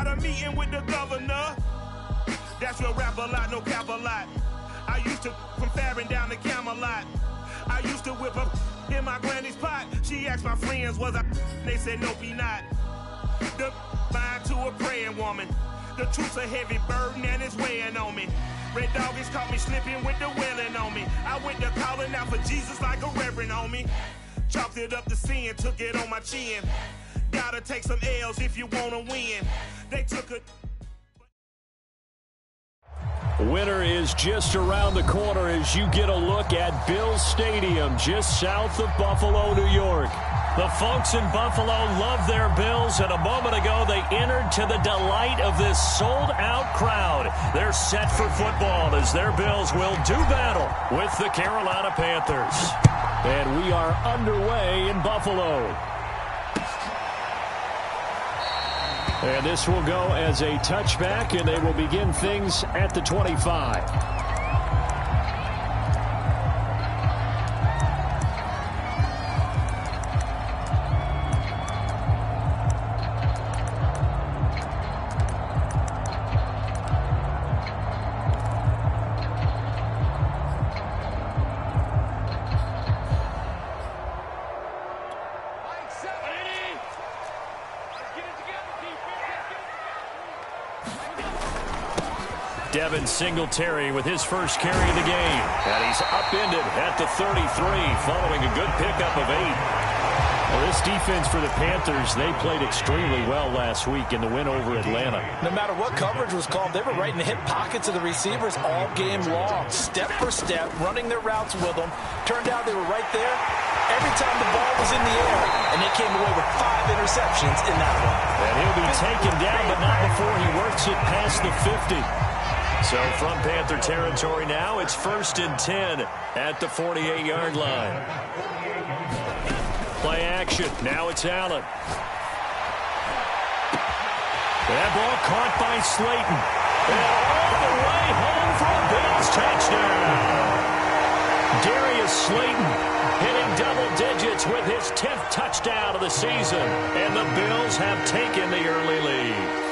Got a meeting with the governor. That's real rap a lot, no cap a lot. I used to from Farron down to Camelot. I used to whip up in my granny's pot. She asked my friends, was I? They said, nope, he not. The mind to a praying woman. The truth's a heavy burden and it's weighing on me. Red doggies caught me slipping with the wailing on me. I went to calling out for Jesus like a reverend on me. Chalked it up to sin, took it on my chin. Gotta take some L's if you wanna win. They took a... Winter is just around the corner as you get a look at Bills Stadium just south of Buffalo, New York. The folks in Buffalo love their Bills, and a moment ago they entered to the delight of this sold-out crowd. They're set for football as their Bills will do battle with the Carolina Panthers. And we are underway in Buffalo. And this will go as a touchback, and they will begin things at the 25. Devin Singletary with his first carry of the game. And he's upended at the 33 following a good pickup of 8. Well, this defense for the Panthers, they played extremely well last week in the win over Atlanta. No matter what coverage was called, they were right in the hip pockets of the receivers all game long. Step for step, running their routes with them. Turned out they were right there every time the ball was in the air. And they came away with 5 interceptions in that one. And he'll be taken down, but not before he works it past the 50. So from Panther territory now, it's 1st and 10 at the 48-yard line. Play action. Now it's Allen. That ball caught by Slayton. And all the way home for a Bills touchdown. Darius Slayton hitting double digits with his 10th touchdown of the season. And the Bills have taken the early lead.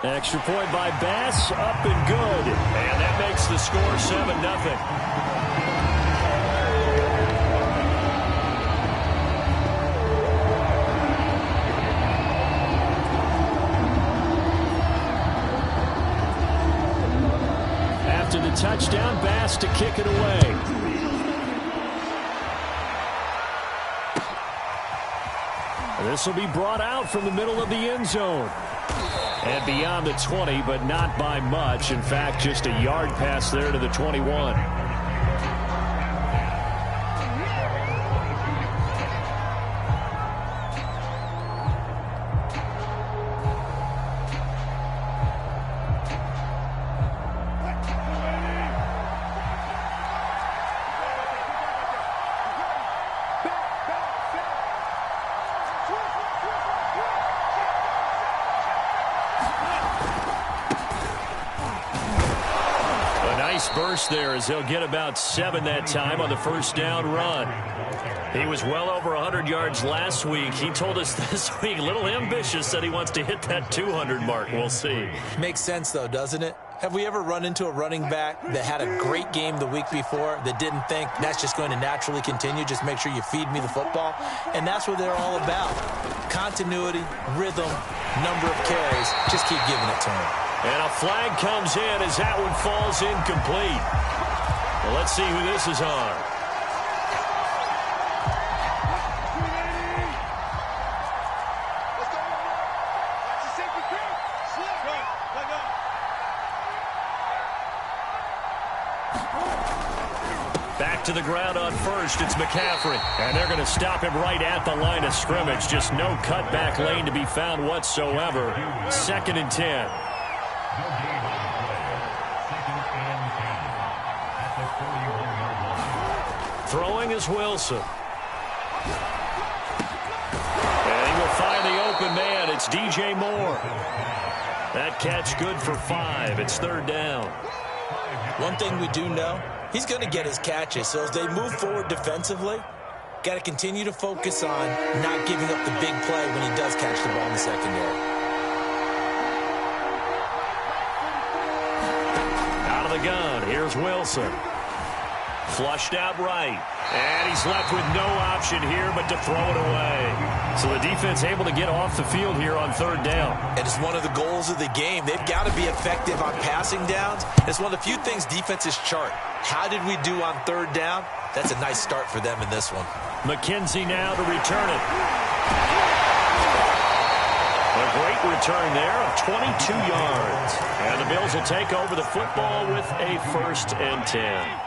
Extra point by Bass, up and good. And that makes the score 7-0. After the touchdown, Bass to kick it away. This will be brought out from the middle of the end zone. And beyond the 20, but not by much. In fact, just a yard pass there to the 21. Burst there as they'll get about 7 that time on the first down run. He was well over 100 yards last week. He told us this week, a little ambitious, said he wants to hit that 200 mark. We'll see. Makes sense, though, doesn't it? Have we ever run into a running back that had a great game the week before that didn't think that's just going to naturally continue? Just make sure you feed me the football. And that's what they're all about. Continuity, rhythm, number of carries. Just keep giving it to him. And a flag comes in as that one falls incomplete. Well, let's see who this is on. Back to the ground on first. It's McCaffrey. And they're going to stop him right at the line of scrimmage. Just no cutback lane to be found whatsoever. 2nd and 10. Throwing is Wilson. And he will find the open man. It's DJ Moore. That catch good for 5. It's 3rd down. One thing we do know, he's going to get his catches. So as they move forward defensively, Got to continue to focus on not giving up the big play when he does catch the ball in the secondary. Out of the gun, here's Wilson. Flushed out right. And he's left with no option here but to throw it away. So the defense able to get off the field here on third down. And it's one of the goals of the game. They've got to be effective on passing downs. It's one of the few things defenses chart. How did we do on third down? That's a nice start for them in this one. McKenzie now to return it. A great return there of 22 yards. And the Bills will take over the football with a 1st and 10.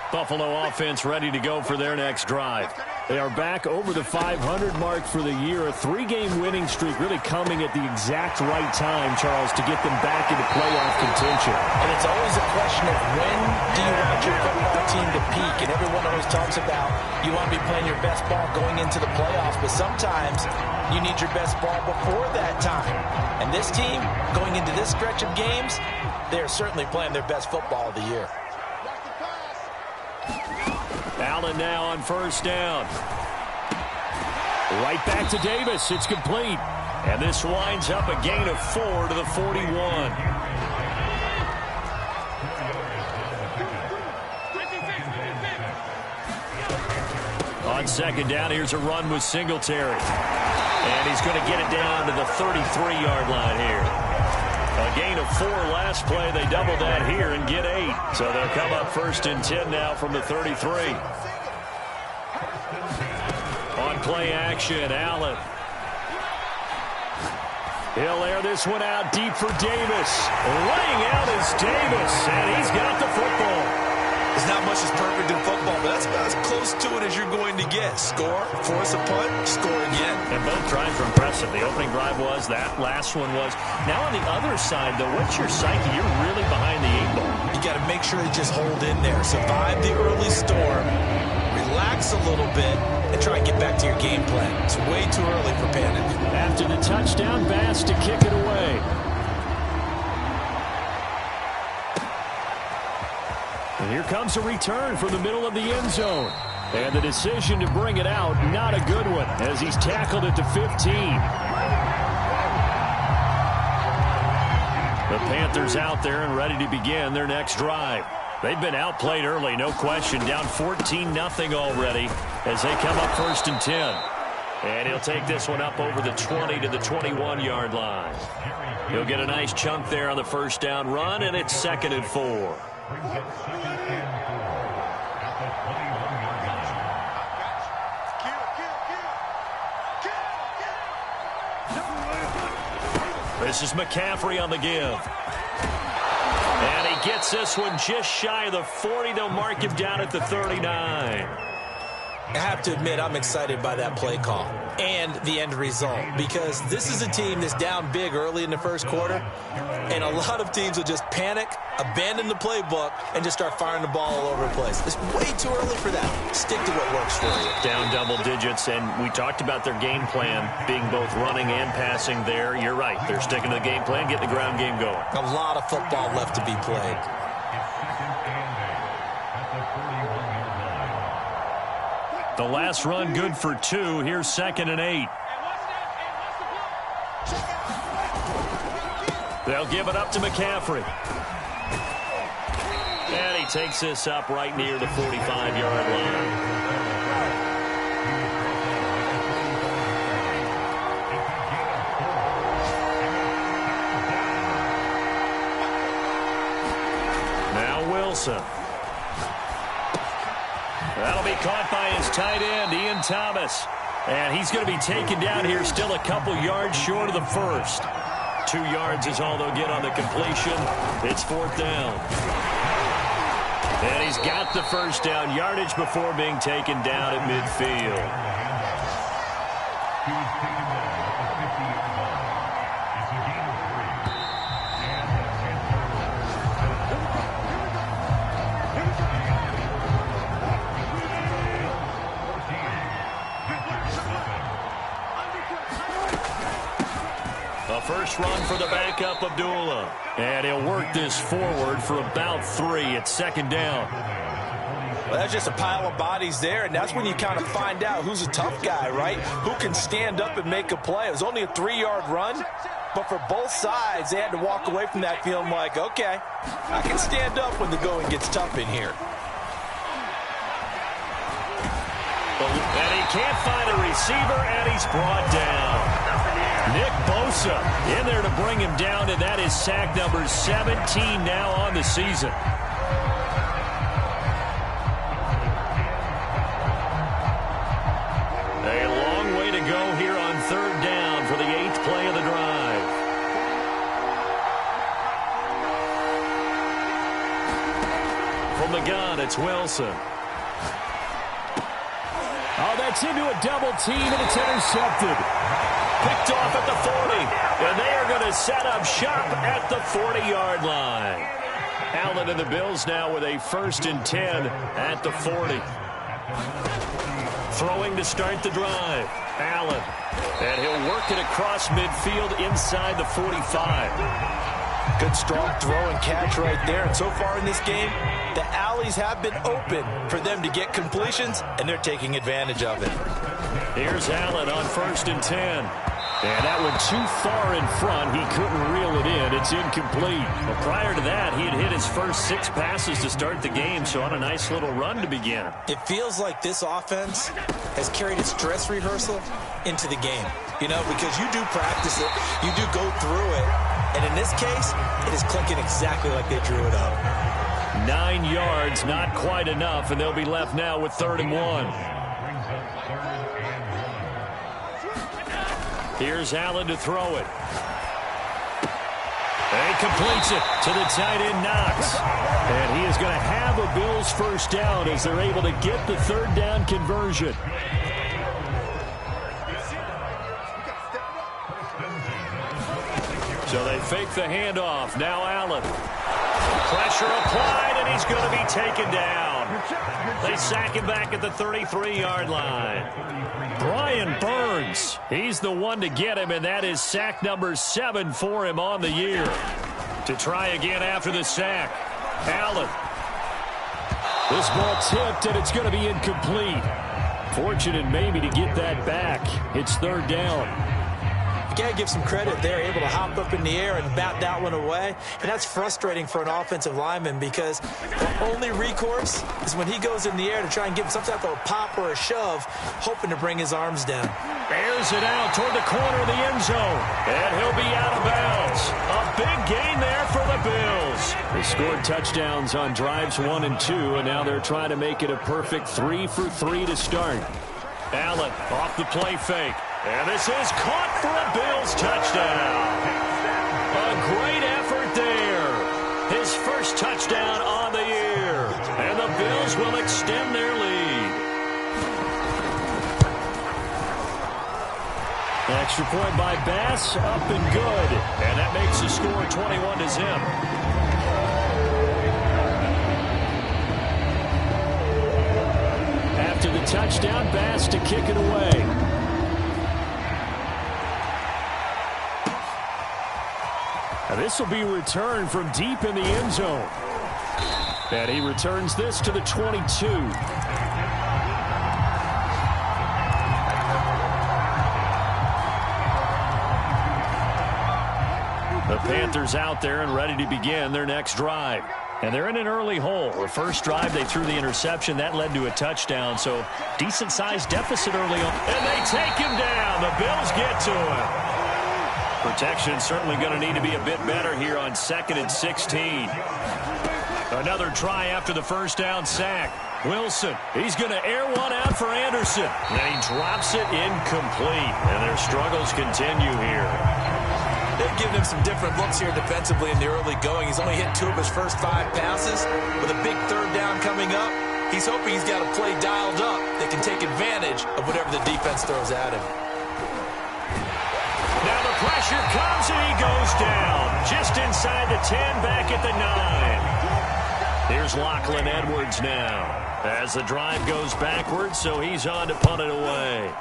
Buffalo offense ready to go for their next drive. They are back over the 500 mark for the year. A 3-game winning streak really coming at the exact right time, Charles, to get them back into playoff contention. And it's always a question of when do you want your football team to peak? And everyone always talks about you want to be playing your best ball going into the playoffs, but sometimes you need your best ball before that time. And this team, going into this stretch of games, they are certainly playing their best football of the year. Allen now on 1st down. Right back to Davis. It's complete. And this winds up a gain of 4 to the 41. On 2nd down, here's a run with Singletary. And he's going to get it down to the 33-yard line here. A gain of 4 last play. They double that here and get 8. So they'll come up 1st and 10 now from the 33. On play action, Allen. He'll air this one out deep for Davis. Laying out is Davis, and he's got the football. There's not much that's perfect in football, but that's about as close to it as you're going to get. Score, force a punt, score again. And both drives were impressive. The opening drive was, that last one was. Now on the other side, though, what's your psyche? You're really behind the 8 ball. You got to make sure to just hold in there. Survive the early storm, relax a little bit, and try and get back to your game plan. It's way too early for panic. After the touchdown, Bass to kick it away. And here comes a return from the middle of the end zone. And the decision to bring it out, not a good one, as he's tackled at the 15. The Panthers out there and ready to begin their next drive. They've been outplayed early, no question. Down 14-0 already as they come up 1st and 10. And he'll take this one up over the 20 to the 21-yard line. He'll get a nice chunk there on the 1st down run, and it's 2nd and 4. This is McCaffrey on the give. And he gets this one just shy of the 40. They'll mark him down at the 39. I have to admit, I'm excited by that play call and the end result, because this is a team that's down big early in the 1st quarter, and a lot of teams will just panic, abandon the playbook, and just start firing the ball all over the place. It's way too early for that. Stick to what works for you. Down double digits, and we talked about their game plan being both running and passing there. You're right. They're sticking to the game plan, getting the ground game going. A lot of football left to be played. The last run good for 2. Here's 2nd and 8. They'll give it up to McCaffrey. And he takes this up right near the 45-yard line. Now Wilson. That'll be caught by his tight end, Ian Thomas. And he's going to be taken down here still a couple yards short of the 1st. 2 yards is all they'll get on the completion. It's 4th down. And he's got the 1st down yardage before being taken down at midfield. First run for the backup, Abdullah. And he'll work this forward for about 3 at 2nd down. Well, that's just a pile of bodies there, and that's when you kind of find out who's a tough guy, right? Who can stand up and make a play. It was only a 3-yard run, but for both sides, they had to walk away from that feeling like, okay, I can stand up when the going gets tough in here. And he can't find a receiver, and he's brought down. Nick Bosa in there to bring him down, and that is sack number 17 now on the season. A long way to go here on 3rd down for the 8th play of the drive. From the gun, it's Wilson. Oh, that's into a double team, and it's intercepted. Picked off at the 40, and they are going to set up shop at the 40-yard line. Allen and the Bills now with a 1st and 10 at the 40. Throwing to start the drive. Allen. And he'll work it across midfield inside the 45. Good strong throw and catch right there. And so far in this game, the alleys have been open for them to get completions, and they're taking advantage of it. Here's Allen on 1st and 10. And that one too far in front. He couldn't reel it in. It's incomplete. But prior to that, he had hit his first 6 passes to start the game, so on a nice little run to begin. It feels like this offense has carried its dress rehearsal into the game. You know, because you do practice it, you do go through it, and in this case, it is clicking exactly like they drew it up. 9 yards, not quite enough, and they'll be left now with 3rd and 1. Here's Allen to throw it. And he completes it to the tight end, Knox. And he is going to have a Bills 1st down as they're able to get the 3rd down conversion. So they fake the handoff. Now Allen. Pressure applied, and he's going to be taken down. They sack him back at the 33-yard line. Brian Burns, he's the one to get him, and that is sack number 7 for him on the year. To try again after the sack. Allen. This ball tipped, and it's going to be incomplete. Fortunate maybe to get that back. It's 3rd down. Got to give some credit. They're able to hop up in the air and bat that one away. And that's frustrating for an offensive lineman because the only recourse is when he goes in the air to try and give him some type of a pop or a shove, hoping to bring his arms down. Airs it out toward the corner of the end zone. And he'll be out of bounds. A big gain there for the Bills. They scored touchdowns on drives 1 and 2, and now they're trying to make it a perfect 3 for 3 to start. Allen off the play fake. And this is caught for a Bills touchdown. A great effort there. His first touchdown on the year. And the Bills will extend their lead. Extra point by Bass, up and good. And that makes the score 21-0. After the touchdown, Bass to kick it away. Now this will be returned from deep in the end zone. And he returns this to the 22. The Panthers out there and ready to begin their next drive. And they're in an early hole. The first drive, they threw the interception. That led to a touchdown. So decent-sized deficit early on. And they take him down. The Bills get to him. Protection certainly going to need to be a bit better here on 2nd and 16. Another try after the first down sack. Wilson, he's going to air one out for Anderson. And he drops it incomplete. And their struggles continue here. They've given him some different looks here defensively in the early going. He's only hit 2 of his first 5 passes. With a big 3rd down coming up, he's hoping he's got a play dialed up that can take advantage of whatever the defense throws at him. Now the pressure comes and he goes down. Just inside the 10, back at the 9. Here's Lachlan Edwards now. As the drive goes backwards, so he's on to punt it away.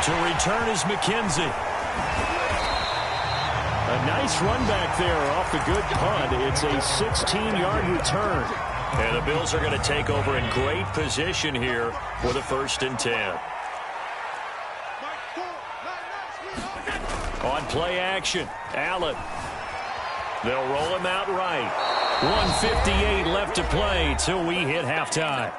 To return is McKenzie. A nice run back there off the good punt. It's a 16-yard return. And the Bills are going to take over in great position here for the 1st and 10. On play action, Allen. They'll roll him out right. 1:58 left to play till we hit halftime.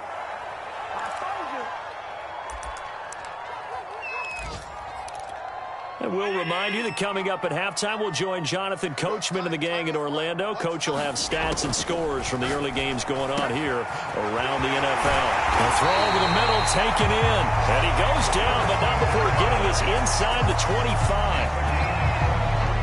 And we'll remind you that coming up at halftime, we'll join Jonathan Coachman and the gang in Orlando. Coach will have stats and scores from the early games going on here around the NFL. The throw over the middle, taken in. And he goes down, but not before getting this inside the 25.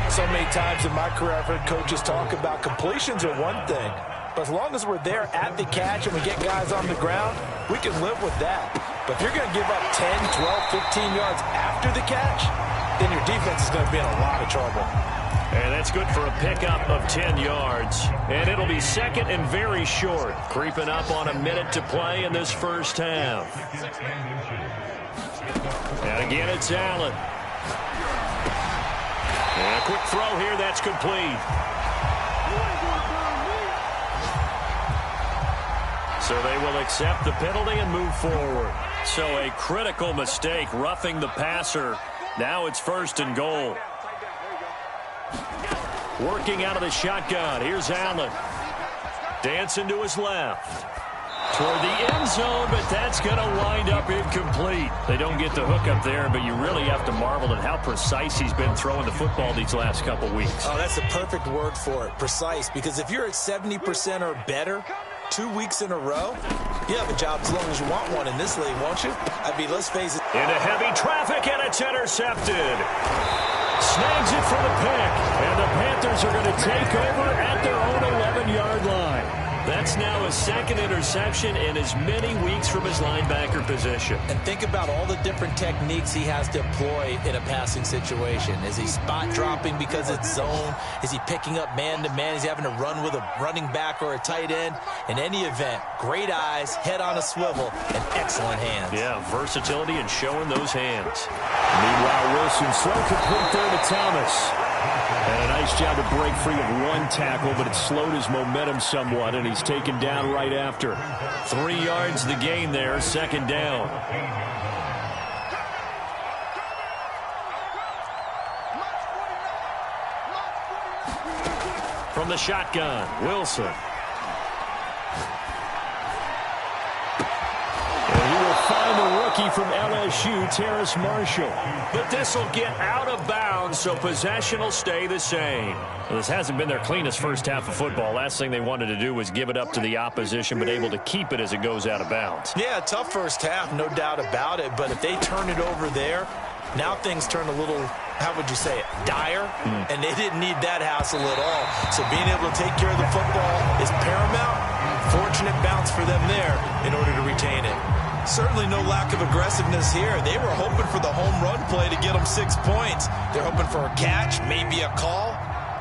So many times in my career, I've heard coaches talk about completions are one thing. But as long as we're there at the catch and we get guys on the ground, we can live with that. But if you're going to give up 10, 12, 15 yards after the catch, then your defense is going to be in a lot of trouble. And that's good for a pickup of 10 yards. And it'll be second and very short, creeping up on a minute to play in this first half. And again, it's Allen. And a quick throw here, that's complete. So they will accept the penalty and move forward. So a critical mistake, roughing the passer. Now it's 1st and goal. Working out of the shotgun. Here's Allen. Dancing to his left. Toward the end zone, but that's going to wind up incomplete. They don't get the hook up there, but you really have to marvel at how precise he's been throwing the football these last couple weeks. Oh, that's the perfect word for it, precise, because if you're at 70% or better 2 weeks in a row, you have a job as long as you want one in this league, won't you? I mean, let's face it. Into heavy traffic, and it's intercepted. Snags it for the pick, and the Panthers are going to take over at their own 11-yard line. That's now his second interception in as many weeks from his linebacker position. And think about all the different techniques he has to employ in a passing situation. Is he spot dropping because it's zone? Is he picking up man-to-man? Is he having to run with a running back or a tight end? In any event, great eyes, head on a swivel, and excellent hands. Yeah, versatility and showing those hands. Meanwhile, Wilson so complete there to Thomas. And a nice job to break free of one tackle, but it slowed his momentum somewhat, and he's taken down right after. 3 yards the gain there, 2nd down. From the shotgun, Wilson. Find the rookie from LSU, Terrace Marshall. But this will get out of bounds, so possession will stay the same. Well, this hasn't been their cleanest first half of football. Last thing they wanted to do was give it up to the opposition, but able to keep it as it goes out of bounds. Yeah, tough first half, no doubt about it. But if they turn it over there, now things turn a little, how would you say it, dire? And they didn't need that hassle at all. So being able to take care of the football is paramount. Fortunate bounce for them there in order to retain it. Certainly no lack of aggressiveness here. They were hoping for the home run play to get them 6 points. They're hoping for a catch, maybe a call,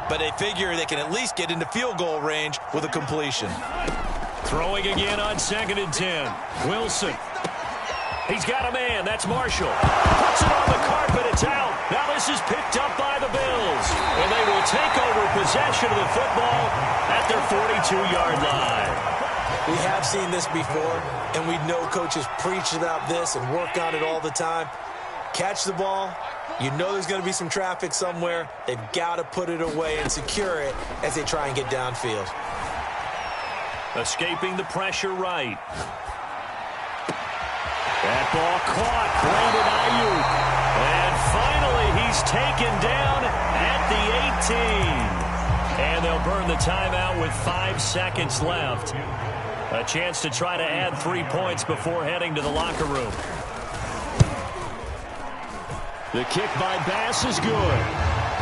but they figure they can at least get into field goal range with a completion. Throwing again on 2nd and 10. Wilson. He's got a man. That's Marshall. Puts it on the carpet. It's out. Now this is picked up by the Bills. And they will take over possession of the football at their 42-yard line. We have seen this before, and we know coaches preach about this and work on it all the time. Catch the ball. You know there's going to be some traffic somewhere. They've got to put it away and secure it as they try and get downfield. Escaping the pressure right. That ball caught. Brandon Ayuk. And finally, he's taken down at the 18. And they'll burn the timeout with 5 seconds left. A chance to try to add 3 points before heading to the locker room. The kick by Bass is good.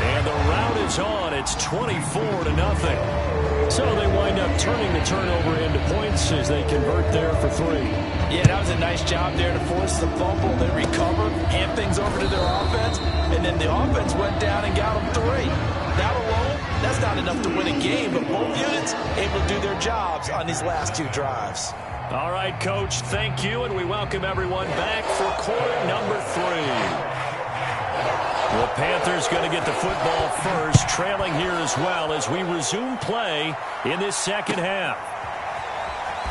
And the rout is on. It's 24-0. So they wind up turning the turnover into points as they convert there for 3. Yeah, that was a nice job there to force the fumble. They recovered, hand things over to their offense, and then the offense went down and got them 3. That alone, that's not enough to win a game, but both units able to do their jobs on these last 2 drives. All right, Coach, thank you, and we welcome everyone back for quarter number 3. We'll Panthers going to get the football first, trailing here as well as we resume play in this second half.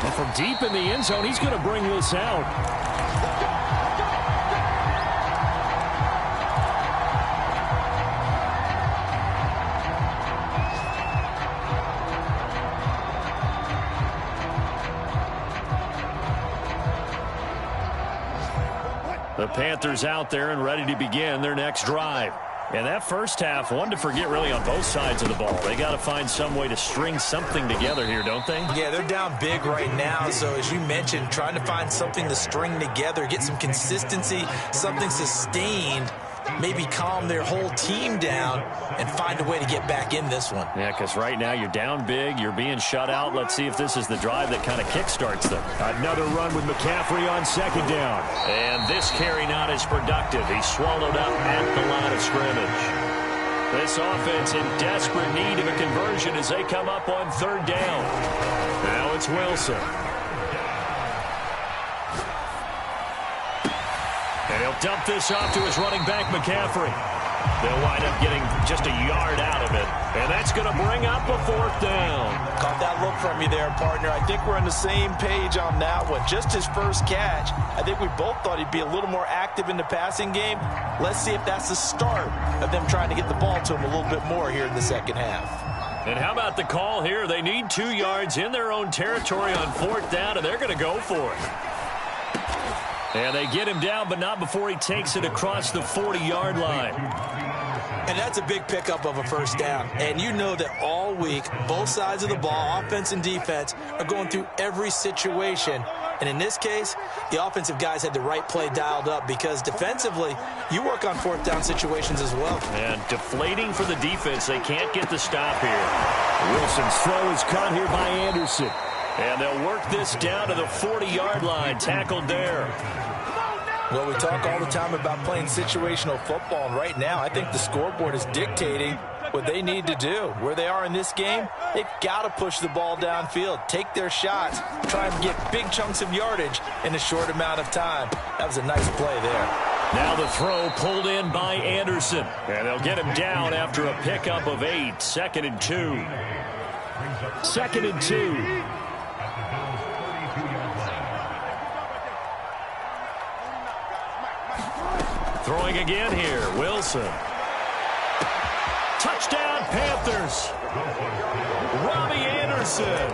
And from deep in the end zone, he's going to bring this out. The Panthers out there and ready to begin their next drive. And that first half, one to forget really on both sides of the ball. They got to find some way to string something together here, don't they? Yeah, they're down big right now. So as you mentioned, trying to find something to string together, get some consistency, something sustained, maybe calm their whole team down and find a way to get back in this one. Yeah, because right now you're down big, you're being shut out. Let's see if this is the drive that kind of kickstarts them. Another run with McCaffrey on second down. And this carry not as productive. He's swallowed up at the line of scrimmage. This offense in desperate need of a conversion as they come up on third down. Now it's Wilson. And he'll dump this off to his running back, McCaffrey. They'll wind up getting just a yard out of it. And that's going to bring up a fourth down. Caught that look from you there, partner. I think we're on the same page on that one. Just his first catch. I think we both thought he'd be a little more active in the passing game. Let's see if that's the start of them trying to get the ball to him a little bit more here in the second half. And how about the call here? They need 2 yards in their own territory on fourth down, and they're going to go for it. And they get him down, but not before he takes it across the 40-yard line. And that's a big pickup of a first down. And you know that all week, both sides of the ball, offense and defense, are going through every situation. And in this case, the offensive guys had the right play dialed up because defensively, you work on fourth down situations as well. And deflating for the defense. They can't get the stop here. Wilson's throw is caught here by Anderson. And they'll work this down to the 40-yard line, tackled there. Well, we talk all the time about playing situational football, and right now I think the scoreboard is dictating what they need to do. Where they are in this game, they've got to push the ball downfield, take their shots, try and get big chunks of yardage in a short amount of time. That was a nice play there. Now the throw pulled in by Anderson. And they'll get him down after a pickup of 8. 2nd and 2. 2nd and 2. Throwing again here, Wilson. Touchdown, Panthers. Robbie Anderson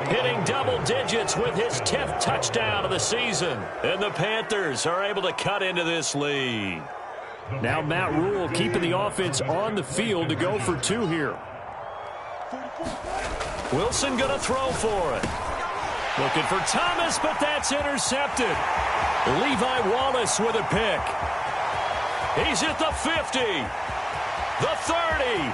hitting double digits with his 10th touchdown of the season. And the Panthers are able to cut into this lead. Now Matt Rule keeping the offense on the field to go for 2 here. Wilson going to throw for it. Looking for Thomas, but that's intercepted. Levi Wallace with a pick. He's at the 50, the 30,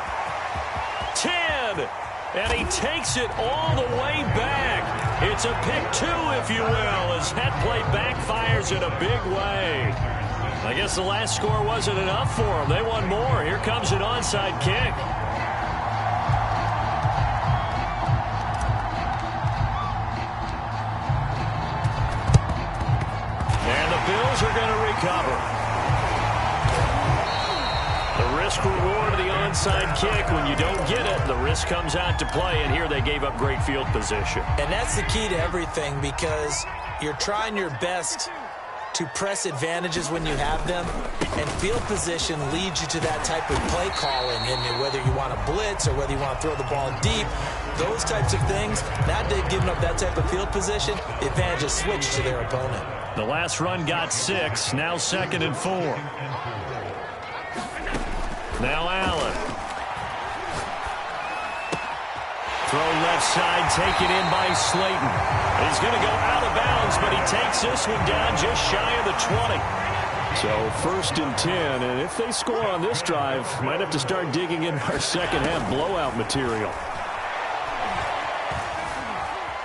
10, and he takes it all the way back. It's a pick 2, if you will, as that play backfires in a big way. I guess the last score wasn't enough for them. They want more. Here comes an onside kick. And the Bills are going to recover. The risk reward of the onside kick. When you don't get it, the risk comes out to play, and here they gave up great field position. And that's the key to everything because you're trying your best to press advantages when you have them, and field position leads you to that type of play calling, and whether you want to blitz or whether you want to throw the ball deep, those types of things. Now they've given up that type of field position, the advantage is switched to their opponent. The last run got 6, now 2nd and 4. Now Allen. Throw left side, taken in by Slayton. He's going to go out of bounds, but he takes this one down just shy of the 20. So 1st and 10, and if they score on this drive, might have to start digging in our second half blowout material.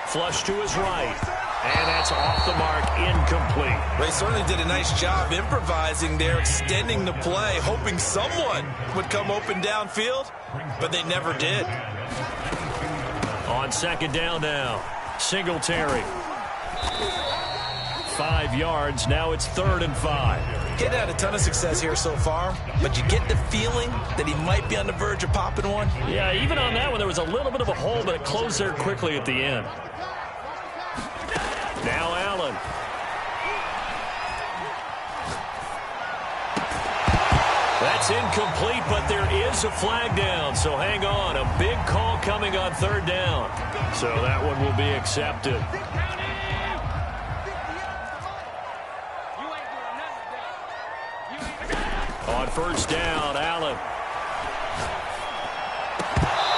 Flush to his right. And that's off the mark, incomplete. They certainly did a nice job improvising there, extending the play, hoping someone would come open downfield, but they never did. On 2nd down now, Singletary. 5 yards, now it's 3rd and 5. Getting had a ton of success here so far, but you get the feeling that he might be on the verge of popping one. Yeah, even on that one, there was a little bit of a hole, but it closed there quickly at the end. Now Allen. That's incomplete, but there is a flag down, so hang on. A big call coming on third down. So that one will be accepted. On first down, Allen.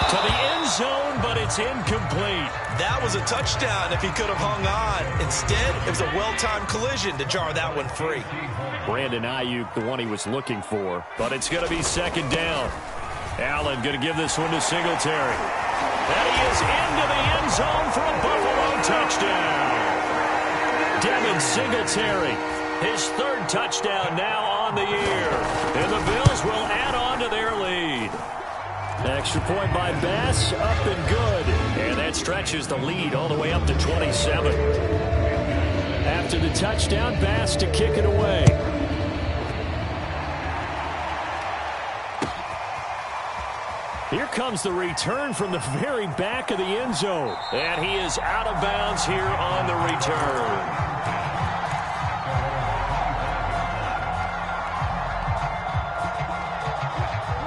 To the end zone, but it's incomplete. That was a touchdown if he could have hung on. Instead, it was a well-timed collision to jar that one free. Brandon Ayuk, the one he was looking for, but it's going to be second down. Allen going to give this one to Singletary. And he is into the end zone for a Buffalo touchdown. Devin Singletary, his third touchdown now on the year. And the Bills will add on to their lead. Extra point by Bass, up and good. And that stretches the lead all the way up to 27. After the touchdown, Bass to kick it away. Here comes the return from the very back of the end zone. And he is out of bounds here on the return.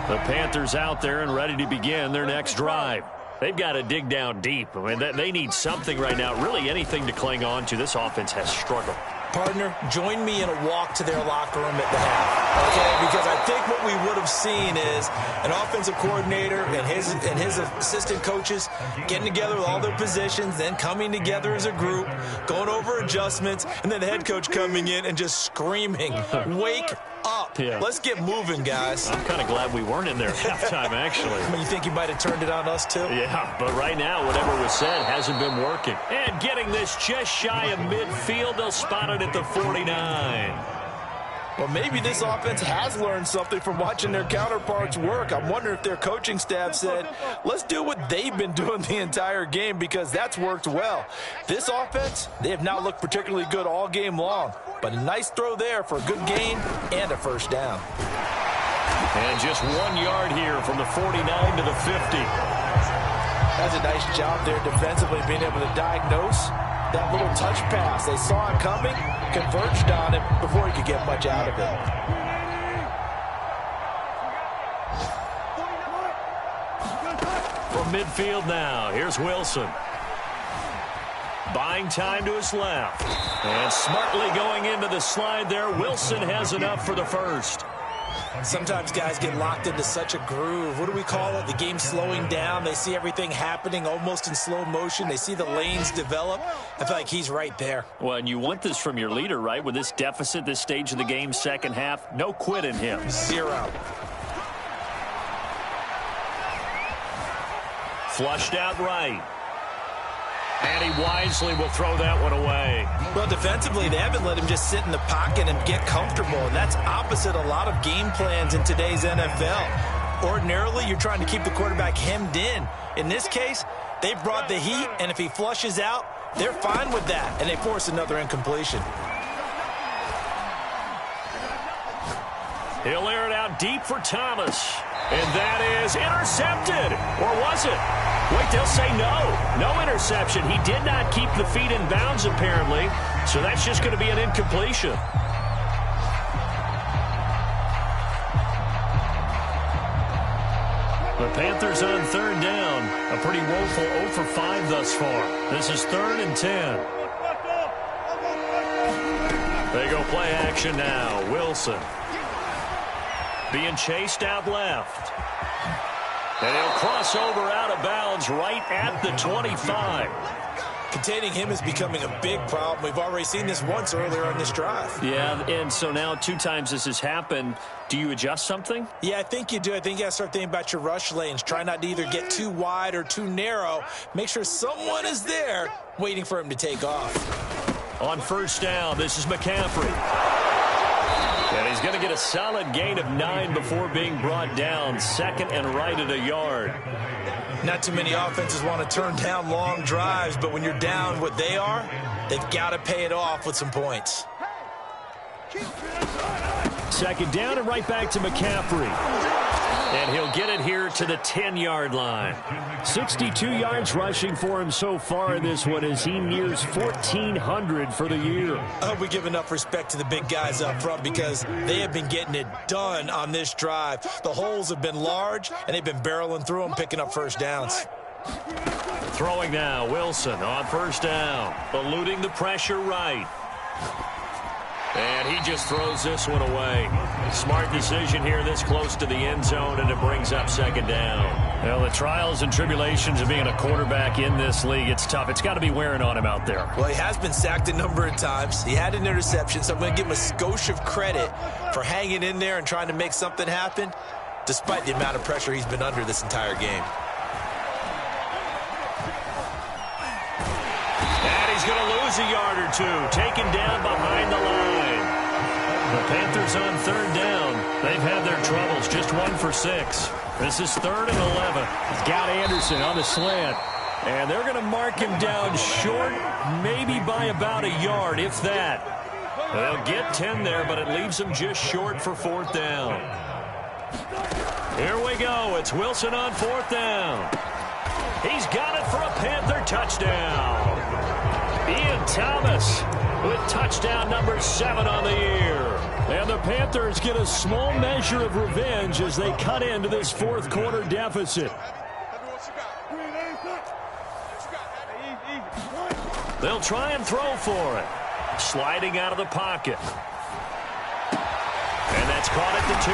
The Panthers out there and ready to begin their next drive. They've got to dig down deep. I mean, they need something right now, really anything to cling on to. This offense has struggled. Partner, join me in a walk to their locker room at the half, okay? Because I think what we would have seen is an offensive coordinator and his assistant coaches getting together with all their positions, then coming together as a group, going over adjustments, and then the head coach coming in and just screaming, "Wake up. Yeah. Let's get moving, guys." I'm kind of glad we weren't in there at halftime, actually. I mean, you think you might have turned it on us, too? Yeah, but right now, whatever was said hasn't been working. And getting this just shy of midfield, they'll spot it at the 49. Well, maybe this offense has learned something from watching their counterparts work. I'm wondering if their coaching staff said, let's do what they've been doing the entire game, because that's worked well. This offense, they have not looked particularly good all game long, but a nice throw there for a good gain and a first down. And just 1 yard here from the 49 to the 50. That's a nice job there defensively, being able to diagnose that little touch pass. They saw it coming, converged on it before he could get much out of it. From midfield now, here's Wilson. Buying time to his left. And smartly going into the slide there, Wilson has enough for the first. Sometimes guys get locked into such a groove. What do we call it? The game slowing down. They see everything happening almost in slow motion. They see the lanes develop. I feel like he's right there. Well, and you want this from your leader, right? With this deficit, this stage of the game, second half, no quit in him. Zero. Flushed out right. And he wisely will throw that one away. Well, defensively, they haven't let him just sit in the pocket and get comfortable, and that's opposite a lot of game plans in today's NFL. Ordinarily, you're trying to keep the quarterback hemmed in. In this case, they brought the heat, and if he flushes out, they're fine with that, and they force another incompletion. He'll air it out deep for Thomas. And that is intercepted. Or was it? Wait, they'll say no. No interception. He did not keep the feet in bounds, apparently. So that's just going to be an incompletion. The Panthers on third down. A pretty woeful 0 for 5 thus far. This is 3rd and 10. They go play action now. Wilson. Being chased out left. And he'll cross over out of bounds right at the 25. Containing him is becoming a big problem. We've already seen this once earlier on this drive. Yeah, and so now 2 times this has happened. Do you adjust something? Yeah, I think you do. I think you got to start thinking about your rush lanes. Try not to either get too wide or too narrow. Make sure someone is there waiting for him to take off. On first down, this is McCaffrey. And he's going to get a solid gain of 9 before being brought down. 2nd and right at a yard. Not too many offenses want to turn down long drives, but when you're down what they are, they've got to pay it off with some points. Second down and right back to McCaffrey. And he'll get it here to the 10-yard line. 62 yards rushing for him so far in this one as he nears 1,400 for the year. I hope we give enough respect to the big guys up front because they have been getting it done on this drive. The holes have been large, and they've been barreling through them, picking up first downs. Throwing now, Wilson on first down, eluding the pressure right. And he just throws this one away. Smart decision here this close to the end zone, and it brings up second down. Well, the trials and tribulations of being a quarterback in this league, it's tough. It's got to be wearing on him out there. Well, he has been sacked a number of times. He had an interception, so I'm going to give him a skosh of credit for hanging in there and trying to make something happen, despite the amount of pressure he's been under this entire game. He's going to lose a yard or two, taken down behind the line. The Panthers on third down. They've had their troubles, just 1 for 6. This is 3rd and 11. He's got Anderson on the slant. And they're going to mark him down short, maybe by about a yard, if that. They'll get 10 there, but it leaves them just short for 4th down. Here we go. It's Wilson on 4th down. He's got it for a Panther touchdown. Ian Thomas with touchdown number 7 on the year. And the Panthers get a small measure of revenge as they cut into this 4th quarter deficit. They'll try and throw for it. Sliding out of the pocket. And that's caught at the 2.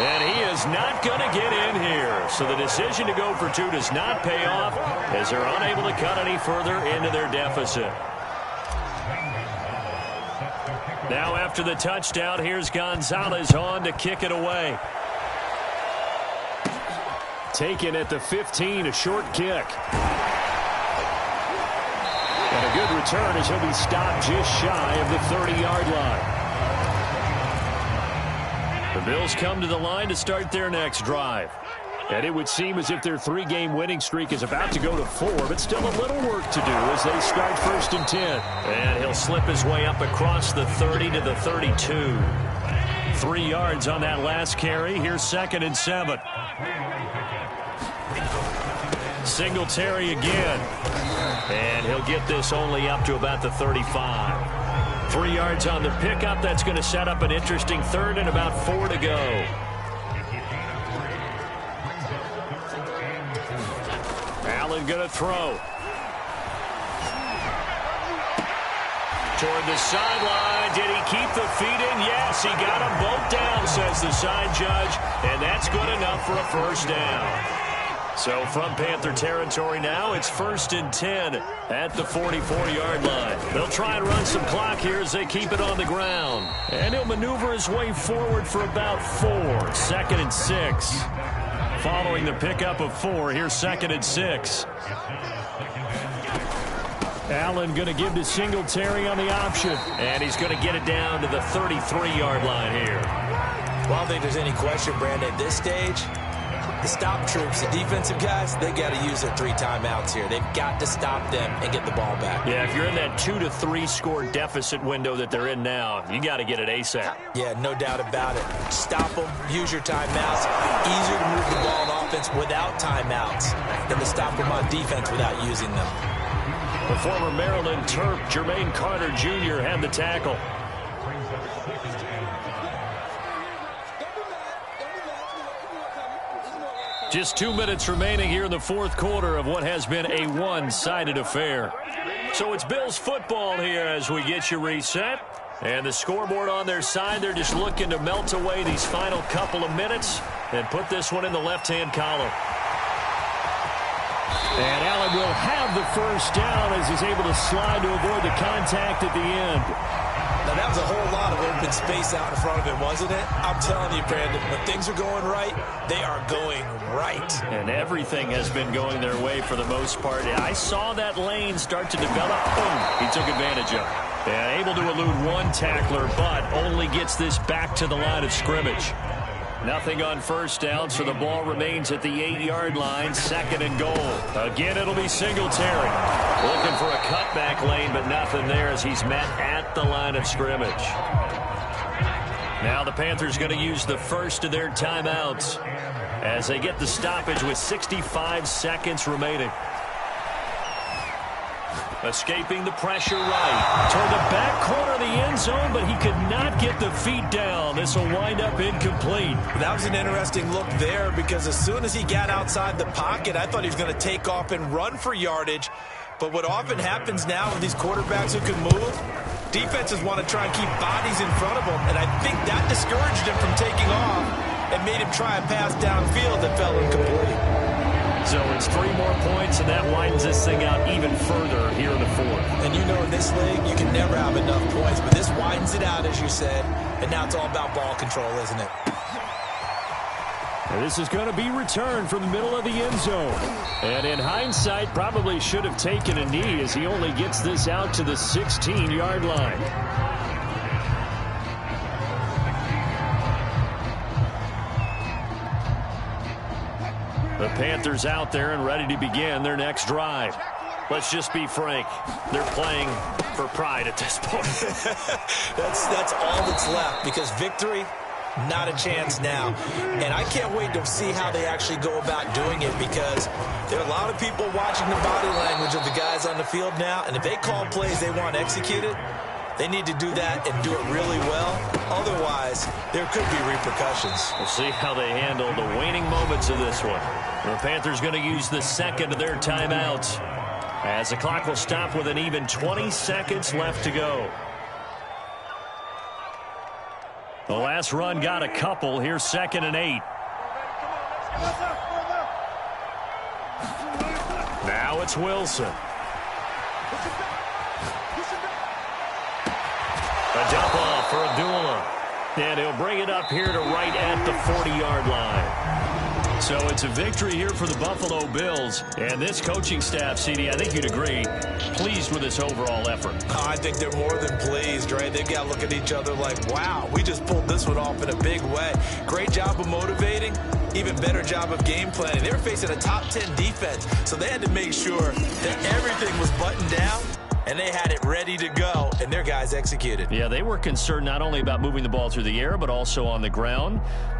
And he is not going to get in here. So the decision to go for 2 does not pay off as they're unable to cut any further into their deficit. Now after the touchdown, here's Gonzalez on to kick it away. Taken at the 15, a short kick. And a good return as he'll be stopped just shy of the 30-yard line. The Bills come to the line to start their next drive. And it would seem as if their 3-game winning streak is about to go to 4, but still a little work to do as they start 1st and 10. And he'll slip his way up across the 30 to the 32. 3 yards on that last carry. Here's 2nd and 7. Singletary again. And he'll get this only up to about the 35. 3 yards on the pickup. That's going to set up an interesting 3rd and about 4 to go. Allen going to throw. Toward the sideline. Did he keep the feet in? Yes, he got them both down, says the side judge. And that's good enough for a 1st down. So from Panther territory now, it's 1st and 10 at the 44-yard line. They'll try and run some clock here as they keep it on the ground. And he'll maneuver his way forward for about 4. 2nd and 6. Following the pickup of 4, here's 2nd and 6. Allen going to give to Singletary on the option. And he's going to get it down to the 33-yard line here. Well, I don't think there's any question, Brandon, at this stage, the stop troops, the defensive guys, they got to use their 3 timeouts here. They've got to stop them and get the ball back. Yeah, if you're in that 2 to 3 score deficit window that they're in now, you got to get it ASAP. Yeah, no doubt about it. Stop them, use your timeouts. Easier to move the ball on offense without timeouts than to stop them on defense without using them. The former Maryland Terp, Jermaine Carter Jr. had the tackle. Just 2 minutes remaining here in the 4th quarter of what has been a one-sided affair. So it's Bills football here as we get you reset. And the scoreboard on their side, they're just looking to melt away these final couple of minutes and put this one in the left-hand column. And Allen will have the 1st down as he's able to slide to avoid the contact at the end. Now, that was a whole lot of open space out in front of him, wasn't it? I'm telling you, Brandon, when things are going right, they are going right. And everything has been going their way for the most part. I saw that lane start to develop. Boom, he took advantage of it. And able to elude one tackler, but only gets this back to the line of scrimmage. Nothing on 1st down, so the ball remains at the 8-yard line, 2nd and goal. Again, it'll be Singletary. Looking for a cutback lane, but nothing there as he's met at the line of scrimmage. Now the Panthers going to use the first of their timeouts as they get the stoppage with 65 seconds remaining. Escaping the pressure right. Toward the back corner of the end zone, but he could not get the feet down. This will wind up incomplete. That was an interesting look there because as soon as he got outside the pocket, I thought he was going to take off and run for yardage. But what often happens now with these quarterbacks who can move, defenses want to try and keep bodies in front of them, and I think that discouraged him from taking off and made him try a pass downfield that fell incomplete. So it's 3 more points, and that widens this thing out even further here in the fourth. And you know in this league, you can never have enough points, but this widens it out, as you said, and now it's all about ball control, isn't it? And this is going to be returned from the middle of the end zone. And in hindsight, probably should have taken a knee as he only gets this out to the 16-yard line. The Panthers out there and ready to begin their next drive. Let's just be frank. They're playing for pride at this point. that's all that's left because victory, not a chance now. And I can't wait to see how they actually go about doing it because there are a lot of people watching the body language of the guys on the field now. And if they call plays they want executed, they need to do that and do it really well. Otherwise, there could be repercussions. We'll see how they handle the waning moments of this one. The Panthers going to use the second of their timeouts as the clock will stop with an even 20 seconds left to go. The last run got a couple. Here's 2nd and 8. Now it's Wilson. A dump off for Abdullah. And he'll bring it up here to right at the 40-yard line. So it's a victory here for the Buffalo Bills. And this coaching staff, CD, I think you'd agree, pleased with this overall effort. I think they're more than pleased, right? They've got to look at each other like, wow, we just pulled this one off in a big way. Great job of motivating. Even better job of game planning. They were facing a top 10 defense, so they had to make sure that everything was buttoned down. And they had it ready to go, and their guys executed. Yeah, they were concerned not only about moving the ball through the air, but also on the ground.